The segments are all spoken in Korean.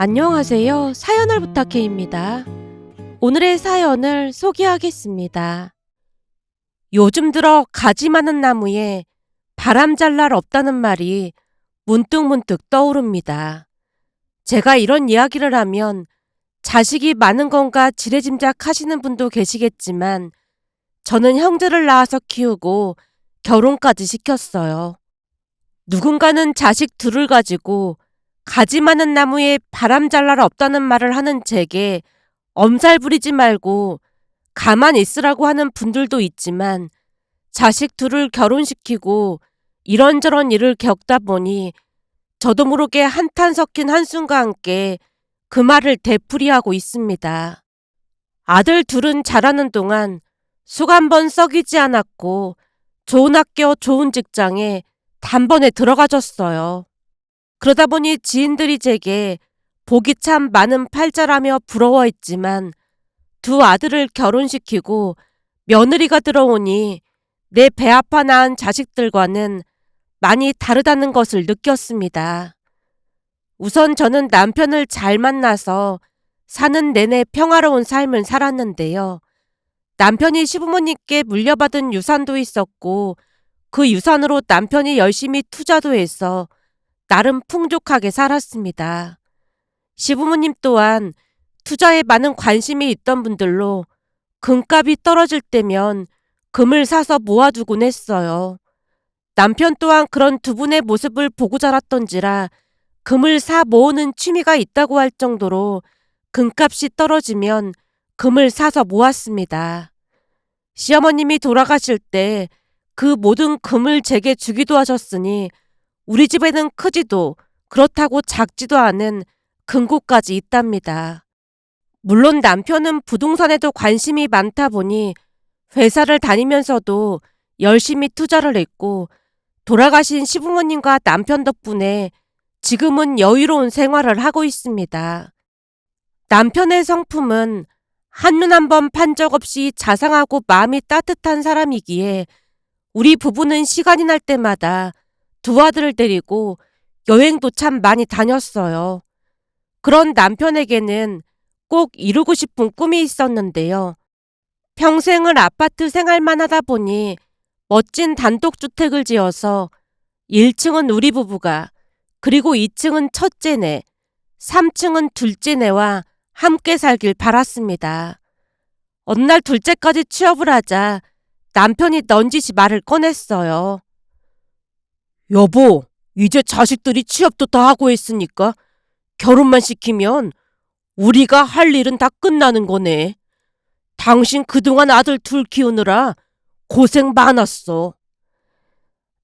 안녕하세요. 사연을 부탁해입니다. 오늘의 사연을 소개하겠습니다. 요즘 들어 가지 많은 나무에 바람 잘 날 없다는 말이 문득문득 떠오릅니다. 제가 이런 이야기를 하면 자식이 많은 건가 지레짐작 하시는 분도 계시겠지만 저는 형제를 낳아서 키우고 결혼까지 시켰어요. 누군가는 자식 둘을 가지고 가지 많은 나무에 바람 잘 날 없다는 말을 하는 제게 엄살 부리지 말고 가만히 있으라고 하는 분들도 있지만 자식 둘을 결혼시키고 이런저런 일을 겪다 보니 저도 모르게 한탄 섞인 한숨과 함께 그 말을 되풀이하고 있습니다. 아들 둘은 자라는 동안 속 한 번 썩이지 않았고 좋은 학교 좋은 직장에 단번에 들어가졌어요. 그러다 보니 지인들이 제게 복이 참 많은 팔자라며 부러워했지만 두 아들을 결혼시키고 며느리가 들어오니 내 배 아파 낳은 자식들과는 많이 다르다는 것을 느꼈습니다. 우선 저는 남편을 잘 만나서 사는 내내 평화로운 삶을 살았는데요. 남편이 시부모님께 물려받은 유산도 있었고 그 유산으로 남편이 열심히 투자도 해서 나름 풍족하게 살았습니다. 시부모님 또한 투자에 많은 관심이 있던 분들로 금값이 떨어질 때면 금을 사서 모아두곤 했어요. 남편 또한 그런 두 분의 모습을 보고 자랐던지라 금을 사 모으는 취미가 있다고 할 정도로 금값이 떨어지면 금을 사서 모았습니다. 시어머님이 돌아가실 때 그 모든 금을 제게 주기도 하셨으니 우리 집에는 크지도 그렇다고 작지도 않은 금고까지 있답니다. 물론 남편은 부동산에도 관심이 많다 보니 회사를 다니면서도 열심히 투자를 했고 돌아가신 시부모님과 남편 덕분에 지금은 여유로운 생활을 하고 있습니다. 남편의 성품은 한눈 한번 판 적 없이 자상하고 마음이 따뜻한 사람이기에 우리 부부는 시간이 날 때마다 두 아들을 데리고 여행도 참 많이 다녔어요. 그런 남편에게는 꼭 이루고 싶은 꿈이 있었는데요. 평생을 아파트 생활만 하다 보니 멋진 단독주택을 지어서 1층은 우리 부부가, 그리고 2층은 첫째네, 3층은 둘째네와 함께 살길 바랐습니다. 어느 날 둘째까지 취업을 하자 남편이 넌지시 말을 꺼냈어요. 여보, 이제 자식들이 취업도 다 하고 있으니까 결혼만 시키면 우리가 할 일은 다 끝나는 거네. 당신 그동안 아들 둘 키우느라 고생 많았어.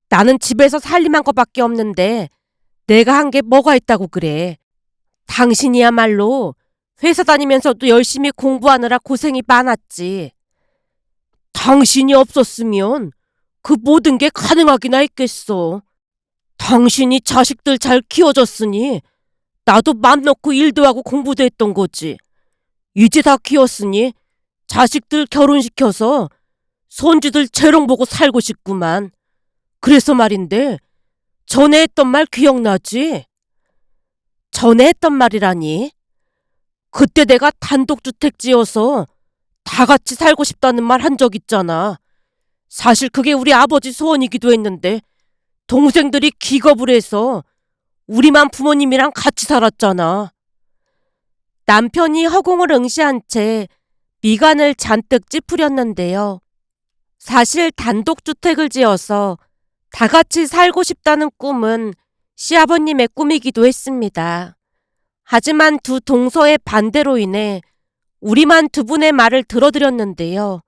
나는 집에서 살림한 거밖에 없는데 내가 한 게 뭐가 있다고 그래. 당신이야말로 회사 다니면서도 열심히 공부하느라 고생이 많았지. 당신이 없었으면 그 모든 게 가능하기나 했겠어. 당신이 자식들 잘 키워줬으니 나도 맘 놓고 일도 하고 공부도 했던 거지. 이제 다 키웠으니 자식들 결혼시켜서 손주들 재롱 보고 살고 싶구만. 그래서 말인데 전에 했던 말 기억나지? 전에 했던 말이라니? 그때 내가 단독주택 지어서 다 같이 살고 싶다는 말 한 적 있잖아. 사실 그게 우리 아버지 소원이기도 했는데 동생들이 기겁을 해서 우리만 부모님이랑 같이 살았잖아. 남편이 허공을 응시한 채 미간을 잔뜩 찌푸렸는데요. 사실 단독주택을 지어서 다 같이 살고 싶다는 꿈은 시아버님의 꿈이기도 했습니다. 하지만 두 동서의 반대로 인해 우리만 두 분의 말을 들어드렸는데요.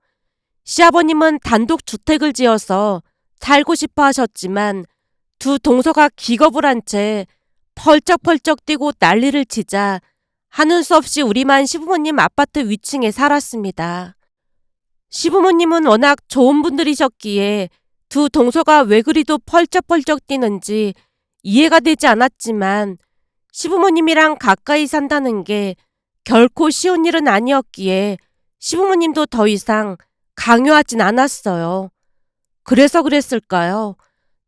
시아버님은 단독주택을 지어서 살고 싶어 하셨지만 두 동서가 기겁을 한 채 펄쩍펄쩍 뛰고 난리를 치자 하는 수 없이 우리만 시부모님 아파트 위층에 살았습니다. 시부모님은 워낙 좋은 분들이셨기에 두 동서가 왜 그리도 펄쩍펄쩍 뛰는지 이해가 되지 않았지만 시부모님이랑 가까이 산다는 게 결코 쉬운 일은 아니었기에 시부모님도 더 이상 강요하진 않았어요. 그래서 그랬을까요?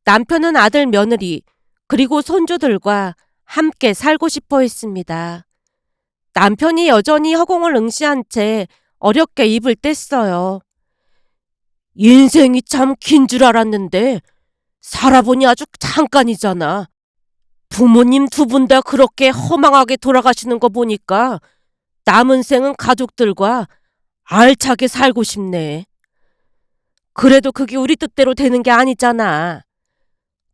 남편은 아들 며느리 그리고 손주들과 함께 살고 싶어 했습니다. 남편이 여전히 허공을 응시한 채 어렵게 입을 뗐어요. 인생이 참 긴 줄 알았는데 살아보니 아주 잠깐이잖아. 부모님 두 분 다 그렇게 허망하게 돌아가시는 거 보니까 남은 생은 가족들과 알차게 살고 싶네. 그래도 그게 우리 뜻대로 되는 게 아니잖아.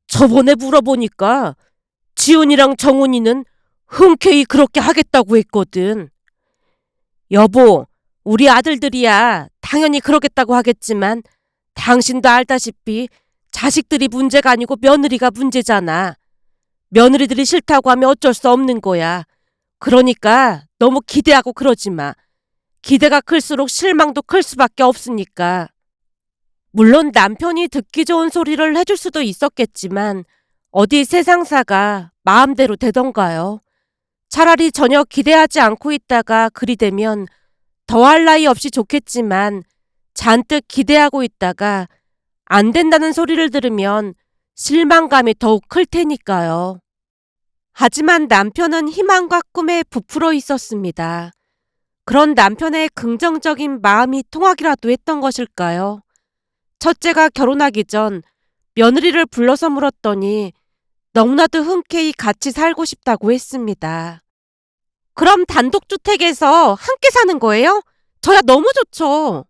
저번에 물어보니까 지훈이랑 정훈이는 흔쾌히 그렇게 하겠다고 했거든. 여보, 우리 아들들이야 당연히 그러겠다고 하겠지만 당신도 알다시피 자식들이 문제가 아니고 며느리가 문제잖아. 며느리들이 싫다고 하면 어쩔 수 없는 거야. 그러니까 너무 기대하고 그러지 마. 기대가 클수록 실망도 클 수밖에 없으니까. 물론 남편이 듣기 좋은 소리를 해줄 수도 있었겠지만 어디 세상사가 마음대로 되던가요. 차라리 전혀 기대하지 않고 있다가 그리 되면 더할 나위 없이 좋겠지만 잔뜩 기대하고 있다가 안 된다는 소리를 들으면 실망감이 더욱 클 테니까요. 하지만 남편은 희망과 꿈에 부풀어 있었습니다. 그런 남편의 긍정적인 마음이 통하기라도 했던 것일까요? 첫째가 결혼하기 전 며느리를 불러서 물었더니 너무나도 흔쾌히 같이 살고 싶다고 했습니다. 그럼 단독주택에서 함께 사는 거예요? 저야 너무 좋죠.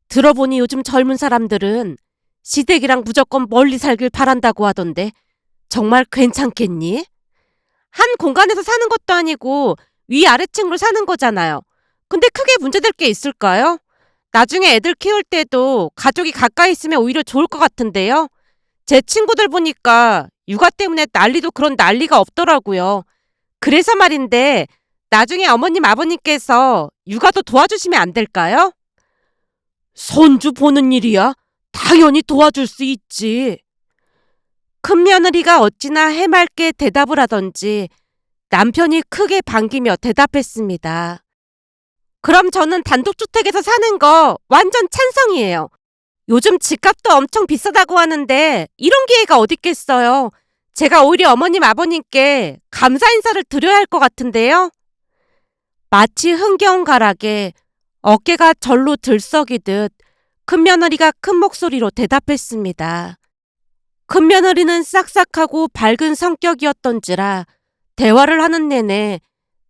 들어보니 요즘 젊은 사람들은 시댁이랑 무조건 멀리 살길 바란다고 하던데 정말 괜찮겠니? 한 공간에서 사는 것도 아니고 위아래층으로 사는 거잖아요. 근데 크게 문제될 게 있을까요? 나중에 애들 키울 때도 가족이 가까이 있으면 오히려 좋을 것 같은데요. 제 친구들 보니까 육아 때문에 난리도 그런 난리가 없더라고요. 그래서 말인데 나중에 어머님 아버님께서 육아도 도와주시면 안 될까요? 손주 보는 일이야. 당연히 도와줄 수 있지. 큰며느리가 어찌나 해맑게 대답을 하던지 남편이 크게 반기며 대답했습니다. 그럼 저는 단독주택에서 사는 거 완전 찬성이에요. 요즘 집값도 엄청 비싸다고 하는데 이런 기회가 어딨겠어요. 제가 오히려 어머님 아버님께 감사 인사를 드려야 할 것 같은데요. 마치 흥겨운 가락에 어깨가 절로 들썩이듯 큰며느리가 큰 목소리로 대답했습니다. 큰며느리는 싹싹하고 밝은 성격이었던지라 대화를 하는 내내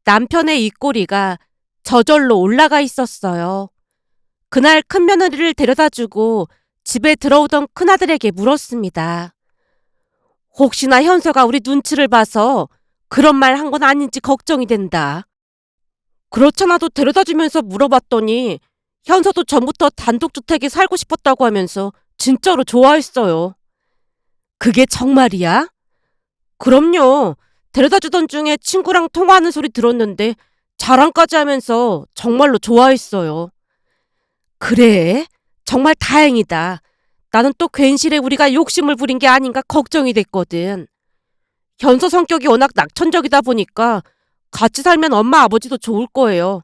남편의 입꼬리가 저절로 올라가 있었어요. 그날 큰며느리를 데려다주고 집에 들어오던 큰아들에게 물었습니다. 혹시나 현서가 우리 눈치를 봐서 그런 말 한 건 아닌지 걱정이 된다. 그렇잖아도 데려다주면서 물어봤더니 현서도 전부터 단독주택에 살고 싶었다고 하면서 진짜로 좋아했어요. 그게 정말이야? 그럼요. 데려다주던 중에 친구랑 통화하는 소리 들었는데 자랑까지 하면서 정말로 좋아했어요. 그래? 정말 다행이다. 나는 또 괜시레 우리가 욕심을 부린 게 아닌가 걱정이 됐거든. 현서 성격이 워낙 낙천적이다 보니까 같이 살면 엄마 아버지도 좋을 거예요.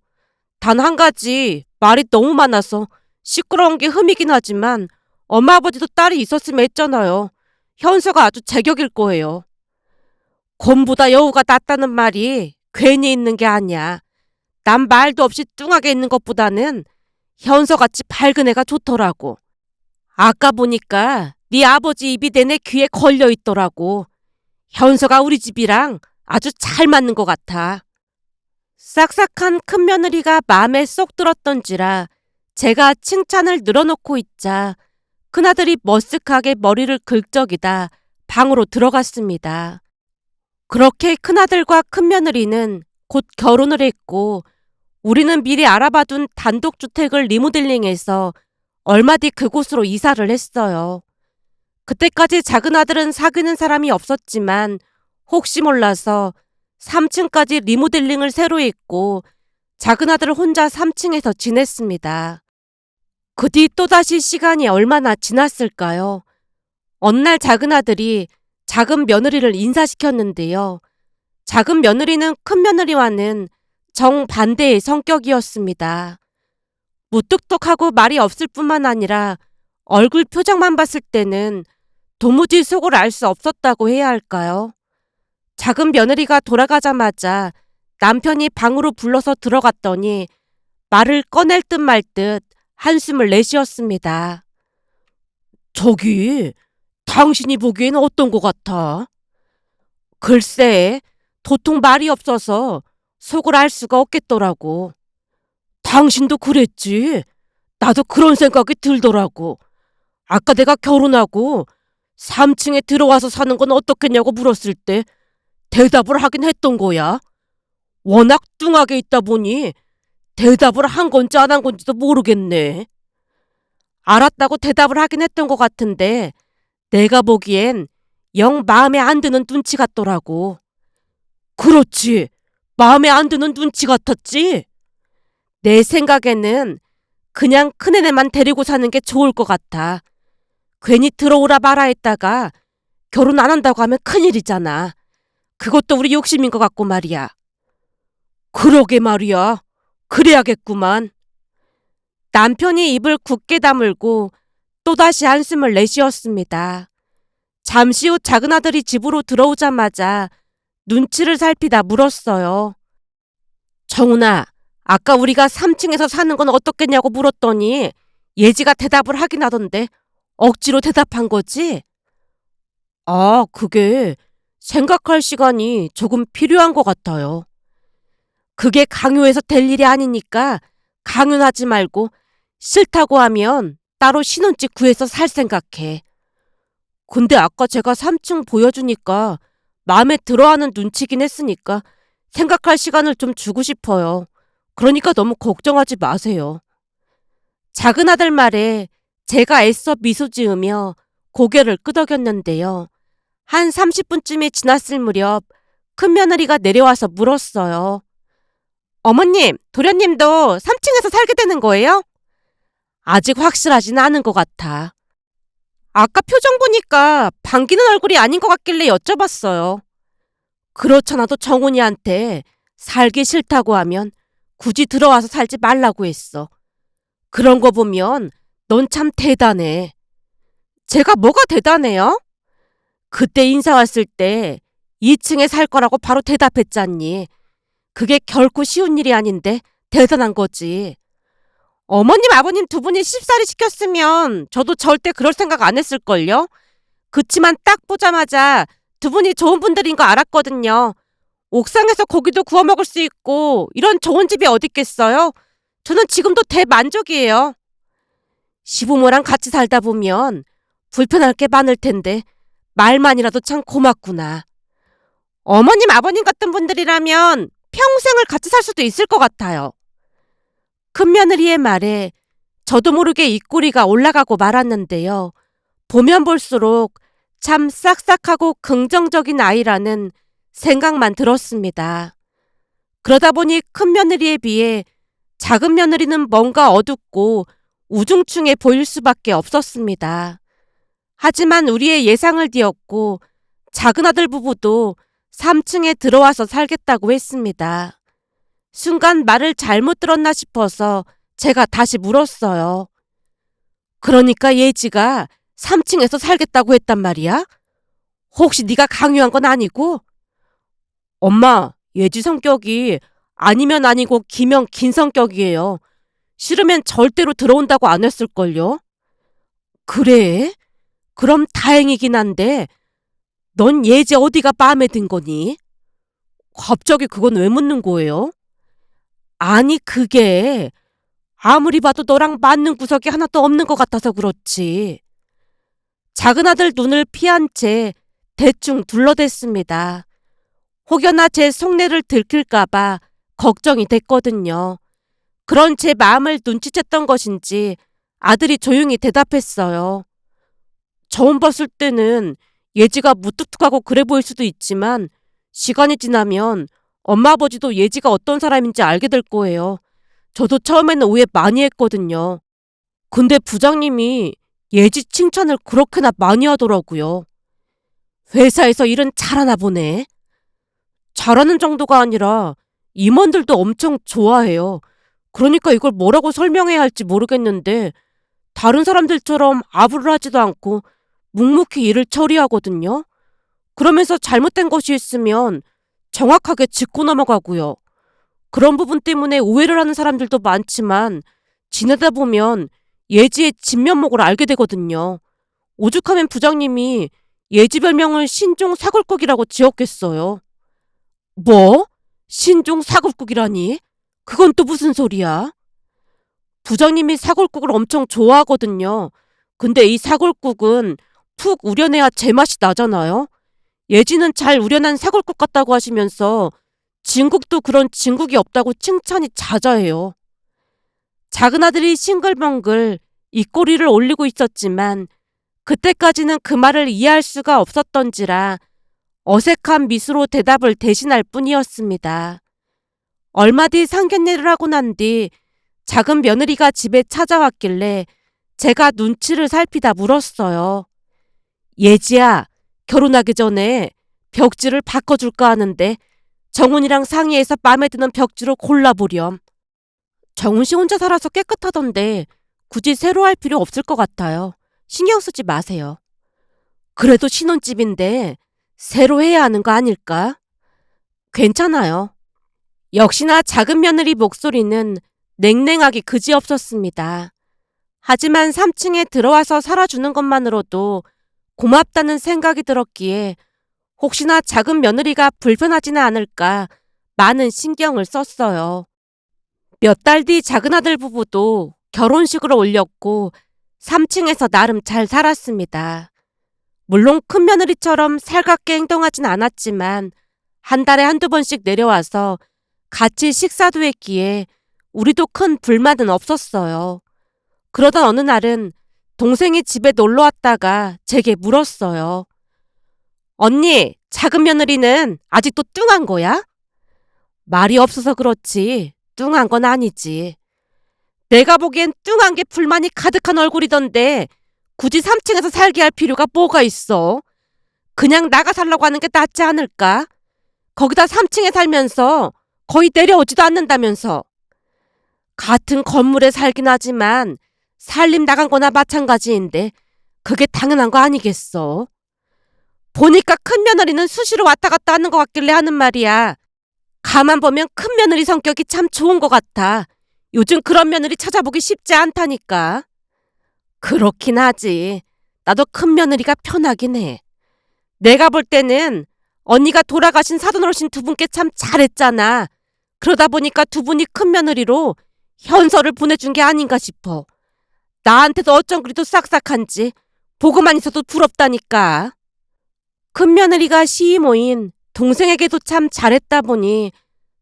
단 한 가지 말이 너무 많아서 시끄러운 게 흠이긴 하지만 엄마 아버지도 딸이 있었으면 했잖아요. 현서가 아주 제격일 거예요. 곰보다 여우가 낫다는 말이 괜히 있는 게 아니야. 난 말도 없이 뚱하게 있는 것보다는 현서같이 밝은 애가 좋더라고. 아까 보니까 네 아버지 입이 내내 귀에 걸려 있더라고. 현서가 우리 집이랑 아주 잘 맞는 것 같아. 싹싹한 큰며느리가 마음에 쏙 들었던지라 제가 칭찬을 늘어놓고 있자 큰아들이 머쓱하게 머리를 긁적이다 방으로 들어갔습니다. 그렇게 큰아들과 큰며느리는 곧 결혼을 했고 우리는 미리 알아봐둔 단독주택을 리모델링해서 얼마 뒤 그곳으로 이사를 했어요. 그때까지 작은 아들은 사귀는 사람이 없었지만 혹시 몰라서 3층까지 리모델링을 새로 했고 작은 아들 혼자 3층에서 지냈습니다. 그 뒤 또다시 시간이 얼마나 지났을까요? 어느 날 작은 아들이 작은 며느리를 인사시켰는데요. 작은 며느리는 큰 며느리와는 정반대의 성격이었습니다. 무뚝뚝하고 말이 없을 뿐만 아니라 얼굴 표정만 봤을 때는 도무지 속을 알 수 없었다고 해야 할까요? 작은 며느리가 돌아가자마자 남편이 방으로 불러서 들어갔더니 말을 꺼낼 듯 말 듯 한숨을 내쉬었습니다. 저기, 당신이 보기엔 어떤 것 같아? 글쎄, 도통 말이 없어서 속을 알 수가 없겠더라고. 당신도 그랬지? 나도 그런 생각이 들더라고. 아까 내가 결혼하고 3층에 들어와서 사는 건 어떻겠냐고 물었을 때 대답을 하긴 했던 거야. 워낙 뚱하게 있다 보니 대답을 한 건지 안 한 건지도 모르겠네. 알았다고 대답을 하긴 했던 것 같은데 내가 보기엔 영 마음에 안 드는 눈치 같더라고. 그렇지. 마음에 안 드는 눈치 같았지? 내 생각에는 그냥 큰애네만 데리고 사는 게 좋을 것 같아. 괜히 들어오라 마라 했다가 결혼 안 한다고 하면 큰일이잖아. 그것도 우리 욕심인 것 같고 말이야. 그러게 말이야. 그래야겠구만. 남편이 입을 굳게 다물고 또다시 한숨을 내쉬었습니다. 잠시 후 작은 아들이 집으로 들어오자마자 눈치를 살피다 물었어요. 정훈아, 아까 우리가 3층에서 사는 건 어떻겠냐고 물었더니 예지가 대답을 하긴 하던데 억지로 대답한 거지? 아, 그게 생각할 시간이 조금 필요한 것 같아요. 그게 강요해서 될 일이 아니니까 강요하지 말고 싫다고 하면 따로 신혼집 구해서 살 생각해. 근데 아까 제가 3층 보여주니까 마음에 들어하는 눈치긴 했으니까 생각할 시간을 좀 주고 싶어요. 그러니까 너무 걱정하지 마세요. 작은 아들 말에 제가 애써 미소 지으며 고개를 끄덕였는데요. 한 30분쯤이 지났을 무렵 큰며느리가 내려와서 물었어요. 어머님, 도련님도 3층에서 살게 되는 거예요? 아직 확실하진 않은 것 같아. 아까 표정 보니까 반기는 얼굴이 아닌 것 같길래 여쭤봤어요. 그렇잖아도 정훈이한테 살기 싫다고 하면 굳이 들어와서 살지 말라고 했어. 그런 거 보면 넌 참 대단해. 제가 뭐가 대단해요? 그때 인사 왔을 때 2층에 살 거라고 바로 대답했잖니. 그게 결코 쉬운 일이 아닌데 대단한 거지. 어머님, 아버님 두 분이 쉽사리 시켰으면 저도 절대 그럴 생각 안 했을걸요? 그치만 딱 보자마자 두 분이 좋은 분들인 거 알았거든요. 옥상에서 고기도 구워 먹을 수 있고 이런 좋은 집이 어딨겠어요? 저는 지금도 대만족이에요. 시부모랑 같이 살다 보면 불편할 게 많을 텐데 말만이라도 참 고맙구나. 어머님, 아버님 같은 분들이라면 평생을 같이 살 수도 있을 것 같아요. 큰며느리의 말에 저도 모르게 입꼬리가 올라가고 말았는데요. 보면 볼수록 참 싹싹하고 긍정적인 아이라는 생각만 들었습니다. 그러다 보니 큰며느리에 비해 작은 며느리는 뭔가 어둡고 우중충해 보일 수밖에 없었습니다. 하지만 우리의 예상을 뒤엎고 작은 아들 부부도 3층에 들어와서 살겠다고 했습니다. 순간 말을 잘못 들었나 싶어서 제가 다시 물었어요. 그러니까 예지가 3층에서 살겠다고 했단 말이야? 혹시 네가 강요한 건 아니고? 엄마, 예지 성격이 아니면 아니고 기면 긴 성격이에요. 싫으면 절대로 들어온다고 안 했을걸요? 그래? 그럼 다행이긴 한데 넌 예지 어디가 마음에 든 거니? 갑자기 그건 왜 묻는 거예요? 아니 그게 아무리 봐도 너랑 맞는 구석이 하나도 없는 것 같아서 그렇지. 작은 아들 눈을 피한 채 대충 둘러댔습니다. 혹여나 제 속내를 들킬까봐 걱정이 됐거든요. 그런 제 마음을 눈치챘던 것인지 아들이 조용히 대답했어요. 처음 봤을 때는 예지가 무뚝뚝하고 그래 보일 수도 있지만 시간이 지나면 엄마 아버지도 예지가 어떤 사람인지 알게 될 거예요. 저도 처음에는 오해 많이 했거든요. 근데 부장님이 예지 칭찬을 그렇게나 많이 하더라고요. 회사에서 일은 잘하나 보네. 잘하는 정도가 아니라 임원들도 엄청 좋아해요. 그러니까 이걸 뭐라고 설명해야 할지 모르겠는데 다른 사람들처럼 아부를 하지도 않고 묵묵히 일을 처리하거든요. 그러면서 잘못된 것이 있으면 정확하게 짚고 넘어가고요. 그런 부분 때문에 오해를 하는 사람들도 많지만 지내다 보면 예지의 진면목을 알게 되거든요. 오죽하면 부장님이 예지 별명을 신종 사골국이라고 지었겠어요. 뭐? 신종 사골국이라니? 그건 또 무슨 소리야? 부장님이 사골국을 엄청 좋아하거든요. 근데 이 사골국은 푹 우려내야 제맛이 나잖아요. 예지는 잘 우려난 사골국 같다고 하시면서 진국도 그런 진국이 없다고 칭찬이 자자해요. 작은 아들이 싱글벙글 입꼬리를 올리고 있었지만 그때까지는 그 말을 이해할 수가 없었던지라 어색한 미소로 대답을 대신할 뿐이었습니다. 얼마 뒤 상견례를 하고 난 뒤 작은 며느리가 집에 찾아왔길래 제가 눈치를 살피다 물었어요. 예지야, 결혼하기 전에 벽지를 바꿔줄까 하는데 정훈이랑 상의해서 마음에 드는 벽지로 골라보렴. 정훈 씨 혼자 살아서 깨끗하던데 굳이 새로 할 필요 없을 것 같아요. 신경 쓰지 마세요. 그래도 신혼집인데 새로 해야 하는 거 아닐까? 괜찮아요. 역시나 작은 며느리 목소리는 냉랭하기 그지없었습니다. 하지만 3층에 들어와서 살아주는 것만으로도 고맙다는 생각이 들었기에 혹시나 작은 며느리가 불편하지는 않을까 많은 신경을 썼어요. 몇 달 뒤 작은 아들 부부도 결혼식으로 올렸고 3층에서 나름 잘 살았습니다. 물론 큰 며느리처럼 살갑게 행동하진 않았지만 한 달에 한두 번씩 내려와서 같이 식사도 했기에 우리도 큰 불만은 없었어요. 그러던 어느 날은 동생이 집에 놀러 왔다가 제게 물었어요. 언니, 작은 며느리는 아직도 뚱한 거야? 말이 없어서 그렇지 뚱한 건 아니지. 내가 보기엔 뚱한 게 불만이 가득한 얼굴이던데 굳이 3층에서 살게 할 필요가 뭐가 있어? 그냥 나가 살라고 하는 게 낫지 않을까? 거기다 3층에 살면서 거의 내려오지도 않는다면서. 같은 건물에 살긴 하지만 살림 나간 거나 마찬가지인데 그게 당연한 거 아니겠어? 보니까 큰 며느리는 수시로 왔다 갔다 하는 것 같길래 하는 말이야. 가만 보면 큰 며느리 성격이 참 좋은 것 같아. 요즘 그런 며느리 찾아보기 쉽지 않다니까. 그렇긴 하지. 나도 큰 며느리가 편하긴 해. 내가 볼 때는 언니가 돌아가신 사돈어르신 두 분께 참 잘했잖아. 그러다 보니까 두 분이 큰 며느리로 현서를 보내준 게 아닌가 싶어. 나한테도 어쩜 그리도 싹싹한지 보고만 있어도 부럽다니까. 큰 며느리가 시이모인 동생에게도 참 잘했다 보니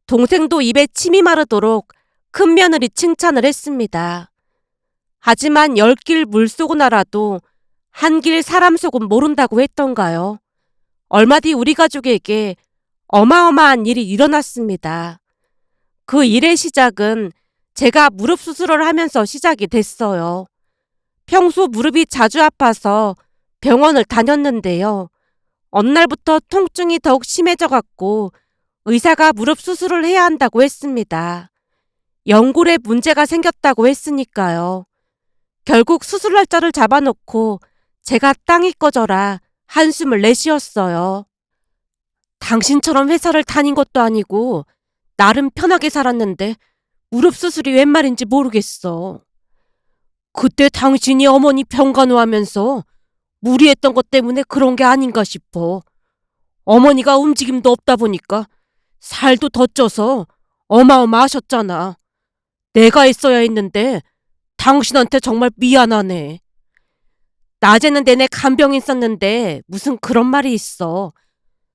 동생도 입에 침이 마르도록 큰 며느리 칭찬을 했습니다. 하지만 10길 물 쏘고 알아도 한 길 사람 속은 모른다고 했던가요. 얼마 뒤 우리 가족에게 어마어마한 일이 일어났습니다. 그 일의 시작은 제가 무릎 수술을 하면서 시작이 됐어요. 평소 무릎이 자주 아파서 병원을 다녔는데요. 어느 날부터 통증이 더욱 심해져 갔고 의사가 무릎 수술을 해야 한다고 했습니다. 연골에 문제가 생겼다고 했으니까요. 결국 수술 날짜를 잡아놓고 제가 땅이 꺼져라 한숨을 내쉬었어요. 당신처럼 회사를 다닌 것도 아니고 나름 편하게 살았는데 무릎 수술이 웬 말인지 모르겠어. 그때 당신이 어머니 병간호하면서 무리했던 것 때문에 그런 게 아닌가 싶어. 어머니가 움직임도 없다 보니까 살도 더 쪄서 어마어마하셨잖아. 내가 있어야 했는데 당신한테 정말 미안하네. 낮에는 내내 간병 있었는데 무슨 그런 말이 있어.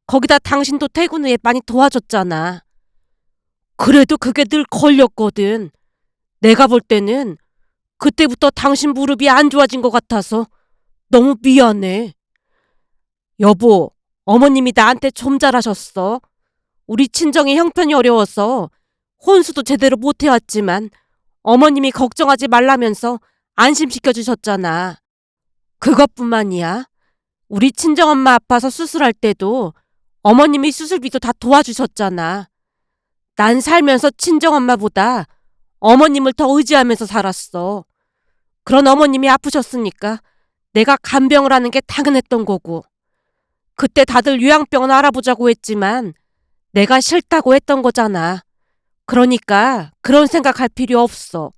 거기다 당신도 퇴근 후에 많이 도와줬잖아. 그래도 그게 늘 걸렸거든. 내가 볼 때는 그때부터 당신 무릎이 안 좋아진 것 같아서 너무 미안해. 여보, 어머님이 나한테 좀 잘하셨어. 우리 친정이 형편이 어려워서 혼수도 제대로 못 해왔지만 어머님이 걱정하지 말라면서 안심시켜 주셨잖아. 그것뿐만이야. 우리 친정엄마 아파서 수술할 때도 어머님이 수술비도 다 도와주셨잖아. 난 살면서 친정엄마보다 어머님을 더 의지하면서 살았어. 그런 어머님이 아프셨으니까 내가 간병을 하는 게 당연했던 거고. 그때 다들 요양병원 알아보자고 했지만 내가 싫다고 했던 거잖아. 그러니까 그런 생각할 필요 없어.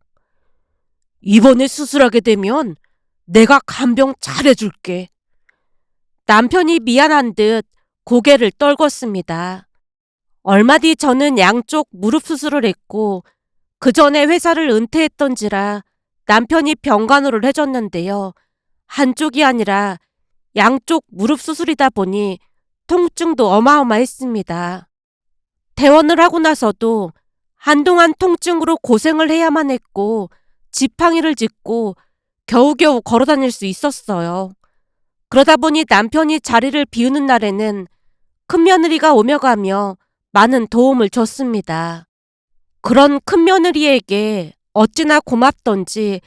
이번에 수술하게 되면 내가 간병 잘해줄게. 남편이 미안한 듯 고개를 떨궜습니다. 얼마 뒤 저는 양쪽 무릎 수술을 했고 그 전에 회사를 은퇴했던지라 남편이 병간호를 해줬는데요. 한쪽이 아니라 양쪽 무릎 수술이다 보니 통증도 어마어마했습니다. 퇴원을 하고 나서도 한동안 통증으로 고생을 해야만 했고 지팡이를 짚고 겨우겨우 걸어다닐 수 있었어요. 그러다 보니 남편이 자리를 비우는 날에는 큰며느리가 오며 가며 많은 도움을 줬습니다. 그런 큰며느리에게 어찌나 고맙던지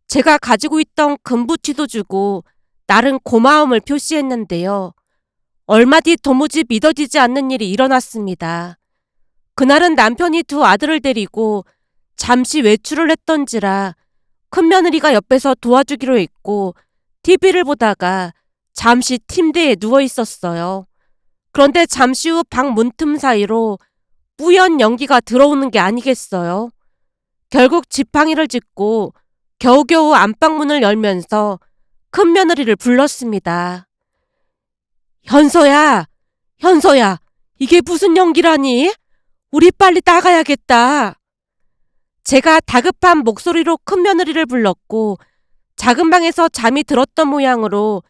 제가 가지고 있던 금부치도 주고 나름 고마움을 표시했는데요. 얼마 뒤 도무지 믿어지지 않는 일이 일어났습니다. 그날은 남편이 두 아들을 데리고 잠시 외출을 했던지라 큰며느리가 옆에서 도와주기로 했고 TV를 보다가 잠시 침대에 누워 있었어요. 그런데 잠시 후 방 문틈 사이로 뿌연 연기가 들어오는 게 아니겠어요? 결국 지팡이를 짚고 겨우겨우 안방문을 열면서 큰며느리를 불렀습니다. 현서야, 현서야, 이게 무슨 연기라니? 우리 빨리 나가야겠다. 제가 다급한 목소리로 큰며느리를 불렀고 작은 방에서 잠이 들었던 모양으로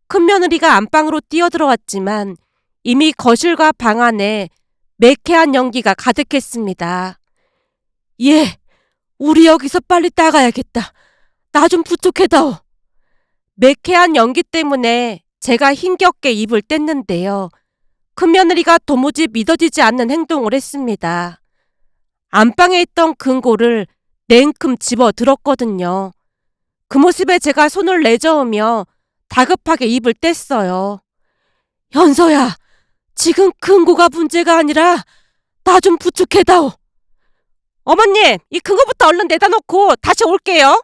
큰며느리가 안방으로 뛰어들어왔지만 이미 거실과 방 안에 매캐한 연기가 가득했습니다. 예, 우리 여기서 빨리 나가야겠다. 나 좀 부축해다오. 매캐한 연기 때문에 제가 힘겹게 입을 뗐는데요. 큰며느리가 도무지 믿어지지 않는 행동을 했습니다. 안방에 있던 금고를 냉큼 집어 들었거든요. 그 모습에 제가 손을 내저으며 다급하게 입을 뗐어요. 현서야, 지금 금고가 문제가 아니라 나 좀 부축해다오. 어머님, 이 금고부터 얼른 내다 놓고 다시 올게요.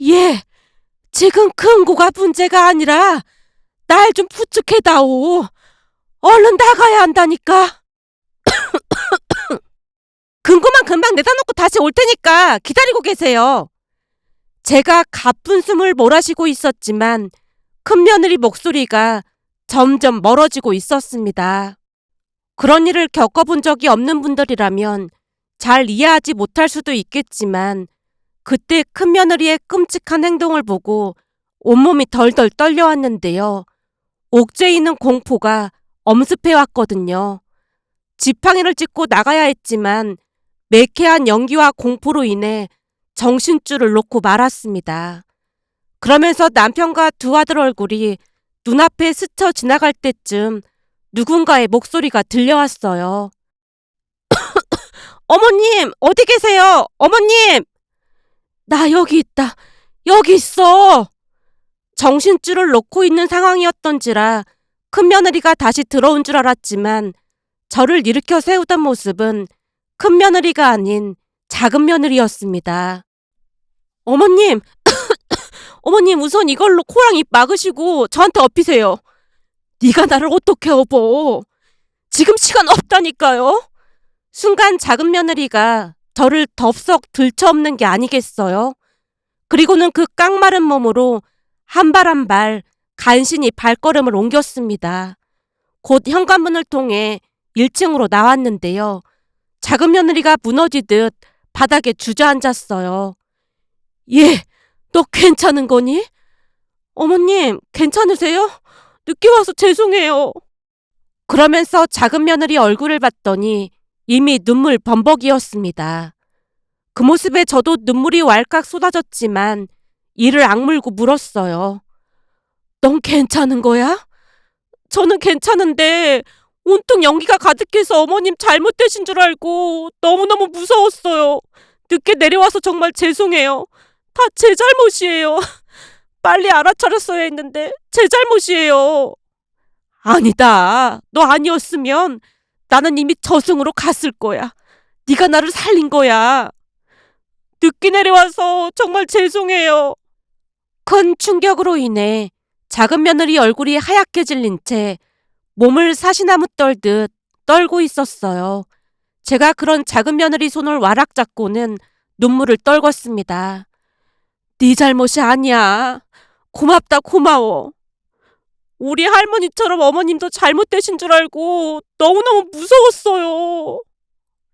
예, 지금 금고가 문제가 아니라 날 좀 부축해다오. 얼른 나가야 한다니까. 금고만 금방 내다 놓고 다시 올 테니까 기다리고 계세요. 제가 가쁜 숨을 몰아쉬고 있었지만 큰며느리 목소리가 점점 멀어지고 있었습니다. 그런 일을 겪어본 적이 없는 분들이라면 잘 이해하지 못할 수도 있겠지만 그때 큰며느리의 끔찍한 행동을 보고 온몸이 덜덜 떨려왔는데요. 옥죄 있는 공포가 엄습해왔거든요. 지팡이를 짚고 나가야 했지만 매캐한 연기와 공포로 인해 정신줄을 놓고 말았습니다. 그러면서 남편과 두 아들 얼굴이 눈앞에 스쳐 지나갈 때쯤 누군가의 목소리가 들려왔어요. 어머님, 어디 계세요? 어머님! 나 여기 있다. 여기 있어. 정신줄을 놓고 있는 상황이었던지라 큰며느리가 다시 들어온 줄 알았지만 저를 일으켜 세우던 모습은 큰며느리가 아닌 작은 며느리였습니다. 어머님, 어머님 우선 이걸로 코랑 입 막으시고 저한테 엎이세요. 네가 나를 어떻게 업어? 지금 시간 없다니까요. 순간 작은 며느리가 저를 덥석 들쳐엎는 게 아니겠어요? 그리고는 그 깡마른 몸으로 한 발 한 발 간신히 발걸음을 옮겼습니다. 곧 현관문을 통해 1층으로 나왔는데요. 작은 며느리가 무너지듯 바닥에 주저앉았어요. 예, 너 괜찮은 거니? 어머님, 괜찮으세요? 늦게 와서 죄송해요. 그러면서 작은 며느리 얼굴을 봤더니 이미 눈물 범벅이었습니다. 그 모습에 저도 눈물이 왈칵 쏟아졌지만 이를 악물고 물었어요. 넌 괜찮은 거야? 저는 괜찮은데 온통 연기가 가득해서 어머님 잘못되신 줄 알고 너무너무 무서웠어요. 늦게 내려와서 정말 죄송해요. 다 제 잘못이에요. 빨리 알아차렸어야 했는데 제 잘못이에요. 아니다. 너 아니었으면 나는 이미 저승으로 갔을 거야. 네가 나를 살린 거야. 늦게 내려와서 정말 죄송해요. 큰 충격으로 인해 작은 며느리 얼굴이 하얗게 질린 채 몸을 사시나무 떨듯 떨고 있었어요. 제가 그런 작은 며느리 손을 와락 잡고는 눈물을 떨궜습니다. 네 잘못이 아니야. 고맙다 고마워. 우리 할머니처럼 어머님도 잘못되신 줄 알고 너무너무 무서웠어요.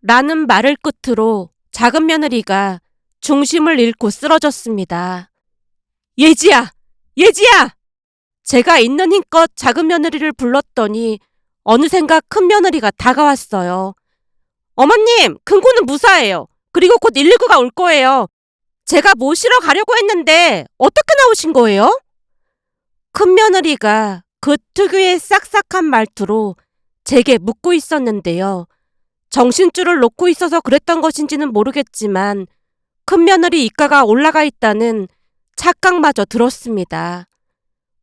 라는 말을 끝으로 작은 며느리가 중심을 잃고 쓰러졌습니다. 예지야! 예지야! 제가 있는 힘껏 작은 며느리를 불렀더니 어느샌가 큰 며느리가 다가왔어요. 어머님, 금고는 무사해요. 그리고 곧 119가 올 거예요. 제가 모시러 가려고 했는데 어떻게 나오신 거예요? 큰 며느리가 그 특유의 싹싹한 말투로 제게 묻고 있었는데요. 정신줄을 놓고 있어서 그랬던 것인지는 모르겠지만 큰 며느리 이가가 올라가 있다는 착각마저 들었습니다.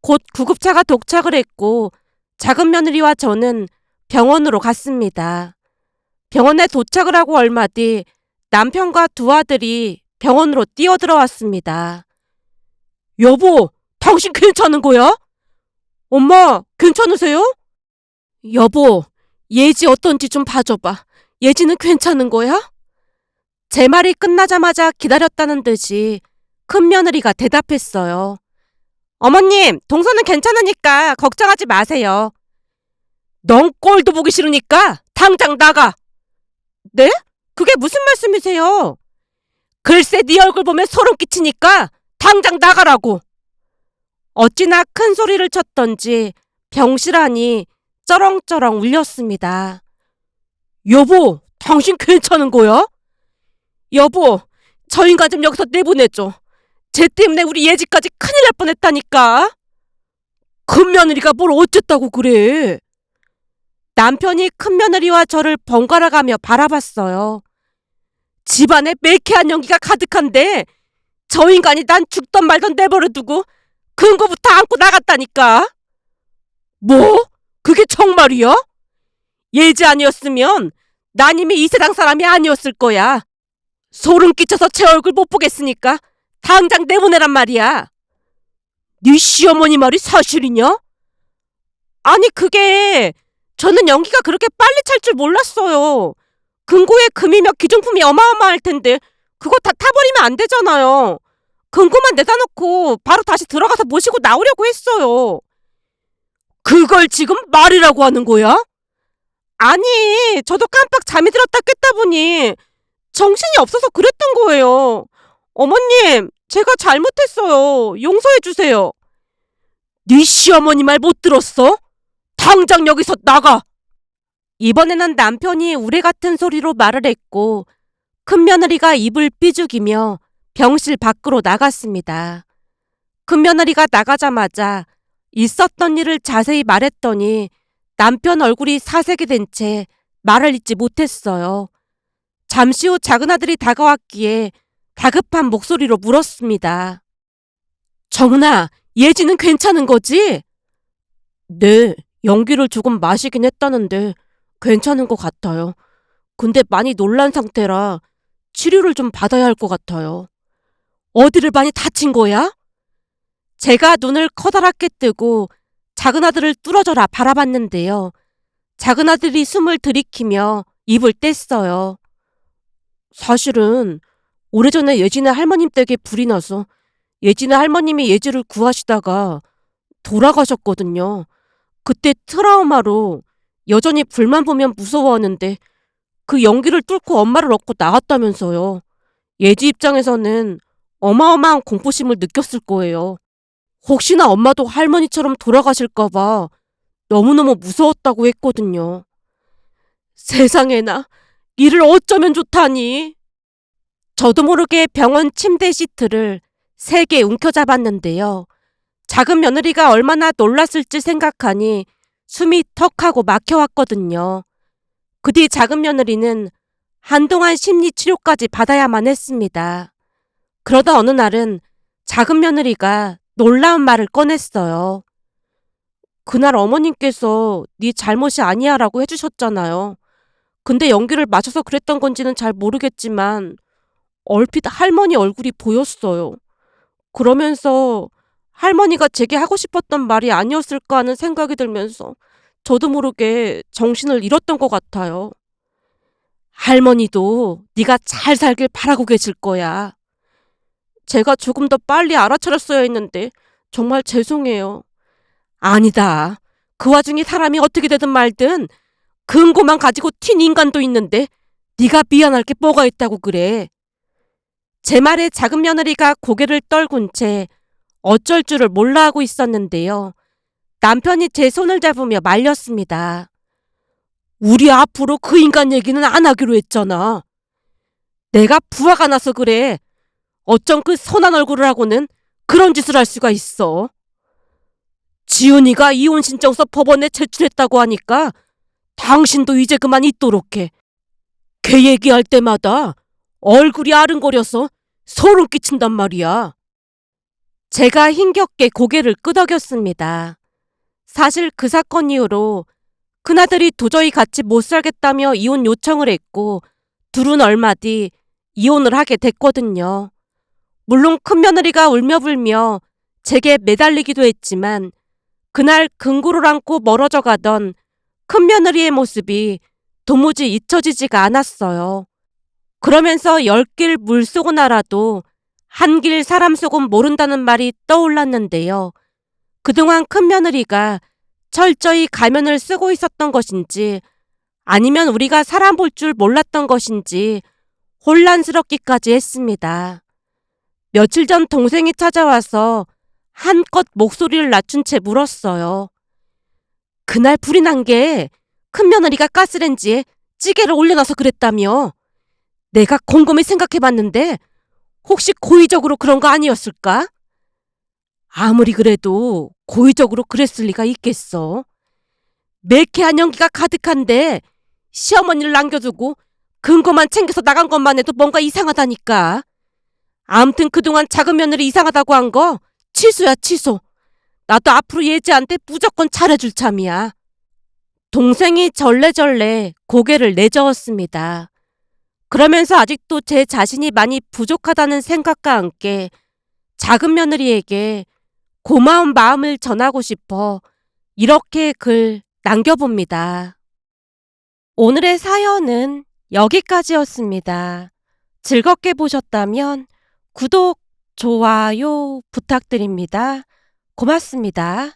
곧 구급차가 도착을 했고 작은 며느리와 저는 병원으로 갔습니다. 병원에 도착을 하고 얼마 뒤 남편과 두 아들이 병원으로 뛰어들어왔습니다. 여보, 당신 괜찮은 거야? 엄마, 괜찮으세요? 여보, 예지 어떤지 좀 봐줘봐. 예지는 괜찮은 거야? 제 말이 끝나자마자 기다렸다는 듯이 큰 며느리가 대답했어요. 어머님, 동서는 괜찮으니까 걱정하지 마세요. 넌 꼴도 보기 싫으니까 당장 나가. 네? 그게 무슨 말씀이세요? 글쎄 네 얼굴 보면 소름 끼치니까 당장 나가라고. 어찌나 큰 소리를 쳤던지 병실안이 쩌렁쩌렁 울렸습니다. 여보, 당신 괜찮은 거야? 여보, 저 인간 좀 여기서 내보내줘. 쟤 때문에 우리 예지까지 큰일 날 뻔했다니까. 큰 며느리가 뭘 어쨌다고 그래. 남편이 큰 며느리와 저를 번갈아가며 바라봤어요. 집안에 매캐한 연기가 가득한데 저 인간이 난 죽던 말던 내버려두고 근거부터 안고 나갔다니까. 뭐? 그게 정말이야? 예지 아니었으면 난 이미 이 세상 사람이 아니었을 거야. 소름 끼쳐서 제 얼굴 못 보겠으니까 당장 내보내란 말이야. 네 시어머니 말이 사실이냐? 아니 그게 저는 연기가 그렇게 빨리 찰 줄 몰랐어요. 금고에 금이며 기존품이 어마어마할 텐데 그거 다 타버리면 안 되잖아요. 금고만 내다 놓고 바로 다시 들어가서 모시고 나오려고 했어요. 그걸 지금 말이라고 하는 거야? 아니, 저도 깜빡 잠이 들었다 깼다 보니 정신이 없어서 그랬던 거예요. 어머님, 제가 잘못했어요. 용서해 주세요. 네 시어머니 말 못 들었어? 당장 여기서 나가! 이번에는 남편이 우레 같은 소리로 말을 했고 큰 며느리가 입을 삐죽이며 병실 밖으로 나갔습니다. 큰 며느리가 나가자마자 있었던 일을 자세히 말했더니 남편 얼굴이 사색이 된 채 말을 잇지 못했어요. 잠시 후 작은 아들이 다가왔기에 다급한 목소리로 물었습니다. 정은아, 예지는 괜찮은 거지? 네, 연기를 조금 마시긴 했다는데 괜찮은 것 같아요. 근데 많이 놀란 상태라 치료를 좀 받아야 할 것 같아요. 어디를 많이 다친 거야? 제가 눈을 커다랗게 뜨고 작은 아들을 뚫어져라 바라봤는데요. 작은 아들이 숨을 들이키며 입을 뗐어요. 사실은 오래전에 예진의 할머님 댁에 불이 나서 예진의 할머님이 예지를 구하시다가 돌아가셨거든요. 그때 트라우마로 여전히 불만 보면 무서워하는데 그 연기를 뚫고 엄마를 얻고 나왔다면서요. 예지 입장에서는 어마어마한 공포심을 느꼈을 거예요. 혹시나 엄마도 할머니처럼 돌아가실까봐 너무너무 무서웠다고 했거든요. 세상에나, 이를 어쩌면 좋다니. 저도 모르게 병원 침대 시트를 3개 움켜잡았는데요. 작은 며느리가 얼마나 놀랐을지 생각하니 숨이 턱하고 막혀왔거든요. 그 뒤 작은 며느리는 한동안 심리치료까지 받아야만 했습니다. 그러다 어느 날은 작은 며느리가 놀라운 말을 꺼냈어요. 그날 어머님께서 네 잘못이 아니야 라고 해주셨잖아요. 근데 연기를 마셔서 그랬던 건지는 잘 모르겠지만 얼핏 할머니 얼굴이 보였어요. 그러면서 할머니가 제게 하고 싶었던 말이 아니었을까 하는 생각이 들면서 저도 모르게 정신을 잃었던 것 같아요. 할머니도 네가 잘 살길 바라고 계실 거야. 제가 조금 더 빨리 알아차렸어야 했는데 정말 죄송해요. 아니다. 그 와중에 사람이 어떻게 되든 말든 근거만 가지고 튄 인간도 있는데 네가 미안할 게 뭐가 있다고 그래. 제 말에 작은 며느리가 고개를 떨군 채 어쩔 줄을 몰라 하고 있었는데요. 남편이 제 손을 잡으며 말렸습니다. 우리 앞으로 그 인간 얘기는 안 하기로 했잖아. 내가 부하가 나서 그래. 어쩜 그 선한 얼굴을 하고는 그런 짓을 할 수가 있어. 지은이가 이혼 신청서 법원에 제출했다고 하니까 당신도 이제 그만 있도록 해. 걔 얘기할 때마다 얼굴이 아른거려서 소름 끼친단 말이야. 제가 힘겹게 고개를 끄덕였습니다. 사실 그 사건 이후로 큰아들이 도저히 같이 못 살겠다며 이혼 요청을 했고 둘은 얼마 뒤 이혼을 하게 됐거든요. 물론 큰며느리가 울며불며 제게 매달리기도 했지만 그날 금고를 안고 멀어져 가던 큰며느리의 모습이 도무지 잊혀지지가 않았어요. 그러면서 10길 물속은 알아도 한 길 사람 속은 모른다는 말이 떠올랐는데요. 그동안 큰며느리가 철저히 가면을 쓰고 있었던 것인지 아니면 우리가 사람 볼 줄 몰랐던 것인지 혼란스럽기까지 했습니다. 며칠 전 동생이 찾아와서 한껏 목소리를 낮춘 채 물었어요. 그날 불이 난 게 큰며느리가 가스렌지에 찌개를 올려놔서 그랬다며. 내가 곰곰이 생각해봤는데 혹시 고의적으로 그런 거 아니었을까? 아무리 그래도 고의적으로 그랬을 리가 있겠어. 매캐한 연기가 가득한데 시어머니를 남겨두고 근거만 챙겨서 나간 것만 해도 뭔가 이상하다니까. 암튼 그동안 작은 며느리 이상하다고 한 거 취소야, 취소. 나도 앞으로 예지한테 무조건 잘해줄 참이야. 동생이 절레절레 고개를 내저었습니다. 그러면서 아직도 제 자신이 많이 부족하다는 생각과 함께 작은 며느리에게 고마운 마음을 전하고 싶어 이렇게 글 남겨봅니다. 오늘의 사연은 여기까지였습니다. 즐겁게 보셨다면 구독, 좋아요 부탁드립니다. 고맙습니다.